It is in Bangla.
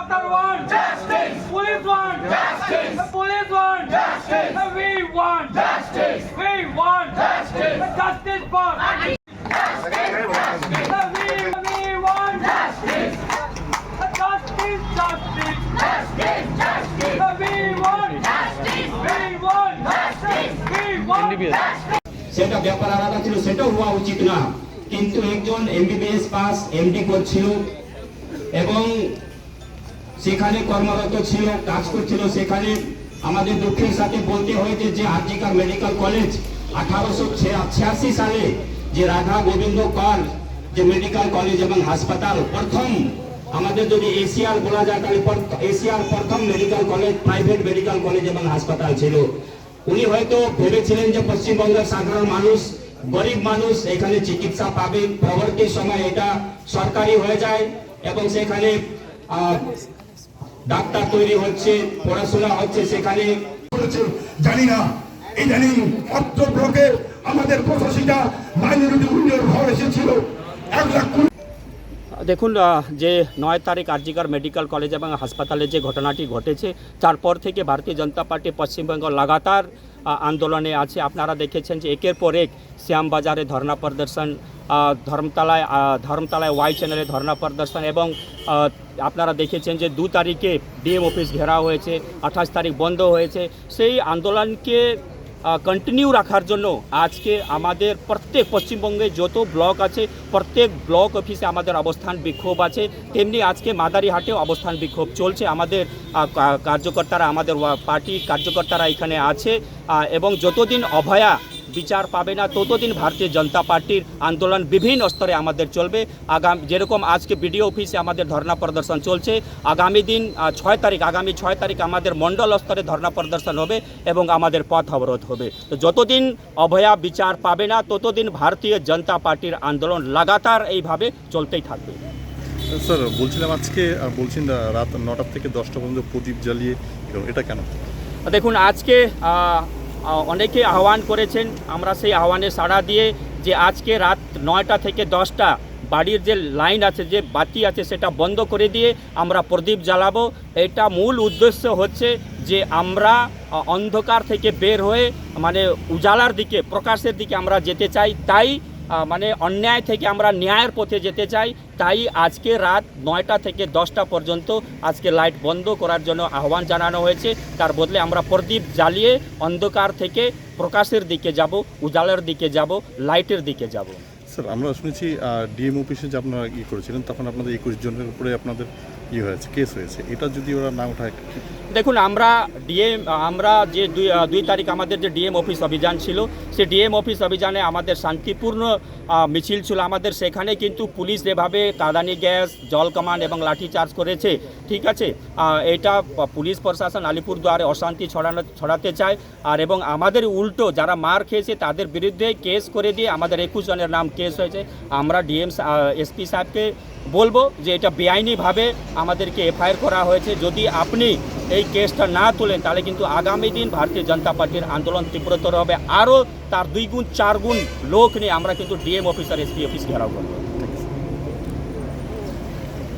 Doctor want justice. Police want justice. The police want justice. We want justice. We want justice. Justice for justice. We want justice. Justice, justice. Justice, justice. We want justice. We want justice. We want justice. সেটা ব্যাপার আলাদা ছিল, সেটাও হওয়া উচিত না, কিন্তু একজন এমবিবিএস পাস এমডি করছিল এবং সেখানে কর্মরত ছিল, কাজ করছিল। সেখানে আমাদের দুঃখের সাথে বলতে হয়েছে যে আরজিকর মেডিকেল কলেজ 1886 সালে যে রাধা গোবিন্দ কর যে মেডিকেল কলেজ এবং হাসপাতাল প্রথম, আমাদের যদি এশিয়ার বলা যায় তাহলে এশিয়ার প্রথম medical college, private medical college এবং হাসপাতাল ছিল। উনি হয়তো ভেবেছিলেন যে পশ্চিমবঙ্গের সাধারণ মানুষ, গরিব মানুষ এখানে চিকিৎসা পাবে, পরবর্তী সময় এটা সরকারি হয়ে যায় এবং সেখানে ডাক্তার তৈরি হচ্ছে, পড়াশোনা হচ্ছে সেখানে। জানি না ইদানিং অত্র ব্লকে আমাদের প্রশাসিকা মাইনরিটি উন্নয়ন হওয়া এসেছিল 1 লাখ। দেখুন, যে 9 তারিখ আরজিকর মেডিকেল কলেজ এবং হাসপাতালে যে ঘটনাটি ঘটেছে, তারপর থেকে ভারতীয় জনতা পার্টি পশ্চিমবঙ্গ লাগাতার আন্দোলনে আছে। আপনারা দেখেছেন যে একের পর এক শ্যামবাজারে ধর্ণা প্রদর্শন, ধর্মতলায় ওয়াই চ্যানেলে ধর্ণা প্রদর্শন এবং আপনারা দেখেছেন যে 2 তারিখে ডিএম অফিস ঘেরাও হয়েছে, 28 তারিখ বন্ধ হয়েছে। সেই আন্দোলনকে কন্টিনিউ রাখার জন্য আজকে আমাদের প্রত্যেক পশ্চিমবঙ্গে যত ব্লক আছে প্রত্যেক ব্লক অফিসে আমাদের অবস্থান বিক্ষোভ আছে, তেমনি আজকে মাদারিহাটেও অবস্থান বিক্ষোভ চলছে। আমাদের কার্যকর্তারা, আমাদের পার্টির কার্যকর্তারা এখানে আছে এবং যতদিন অভয়া বিচার পাবে না ততদিন ভারতীয় জনতা পার্টির আন্দোলন বিভিন্ন স্তরে আমাদের চলবে। যেরকম আজকে বিডিও অফিসে আমাদের ধর্ণা প্রদর্শন চলছে, আগামী 6 তারিখ আমাদের মণ্ডল স্তরে ধর্ণা প্রদর্শন হবে এবং আমাদের পথ অবরোধ হবে। তো যতদিন অভয়া বিচার পাবে না ততদিন ভারতীয় জনতা পার্টির আন্দোলন লাগাতার এইভাবে চলতেই থাকবে। স্যার বলছিলাম আজকে বলছেন রাত 9টা থেকে 10টা পর্যন্ত প্রদীপ জ্বালিয়ে, এটা কেন? দেখুন, আজকে অনেকে আহ্বান করেছেন, আমরা সেই আহ্বানে সাড়া দিয়ে যে আজকে রাত 9টা থেকে 10টা বাড়ির যে লাইন আছে, যে বাতি আছে সেটা বন্ধ করে দিয়ে আমরা প্রদীপ জ্বালাবো। এটা মূল উদ্দেশ্য হচ্ছে যে আমরা অন্ধকার থেকে বের হয়ে মানে উজালার দিকে, প্রকাশের দিকে আমরা যেতে চাই। তাই মানে অন্যায় থেকে আমরা ন্যায়ের পথে যেতে চাই। তাই আজকে রাত 9টা থেকে 10টা পর্যন্ত আজকে লাইট বন্ধ করার জন্য আহ্বান জানানো হয়েছে। তার বদলে আমরা প্রদীপ জ্বালিয়ে অন্ধকার থেকে প্রকাশের দিকে যাব, উজালার দিকে যাব, লাইটের দিকে যাব। স্যার আমরা শুনেছি ডিএম অফিসে যে আপনারা করেছিলেন তখন আপনাদের 21 জনের উপরে আপনাদের হয়েছে, কেস হয়েছে, এটা যদি ওরা না ওঠায়? দেখুন, আমরা যে 2 তারিখ আমাদের যে ডিএম অফিস অভিযান ছিল, সে ডিএম অফিস অভিযানে আমাদের শান্তিপূর্ণ মিছিল ছিল। আমাদের সেখানে কিন্তু পুলিশ যেভাবে কাঁদানি গ্যাস, জল কামান এবং লাঠিচার্জ করেছে, ঠিক আছে, এটা পুলিশ প্রশাসন আলিপুরদুয়ারে অশান্তি ছড়াতে চায়। আর এবং আমাদের উল্টো যারা মার খেয়েছে তাদের বিরুদ্ধে কেস করে দিয়ে আমাদের 21 জনের নাম কেস হয়েছে। আমরা এসপি সাহেবকে বলবো যে এটা বেআইনিভাবে আমাদেরকে এফআইআর করা হয়েছে। যদি আপনি এই কেসটা না তোলেন তাহলে কিন্তু আগামী দিন ভারতীয় জনতা পার্টির আন্দোলন তীব্রতর হবে। আরও তার 2 গুণ 4 গুণ লোক নিয়ে আমরা কিন্তু ডিএম অফিস আর এসপি অফিস ঘেরাও করবো।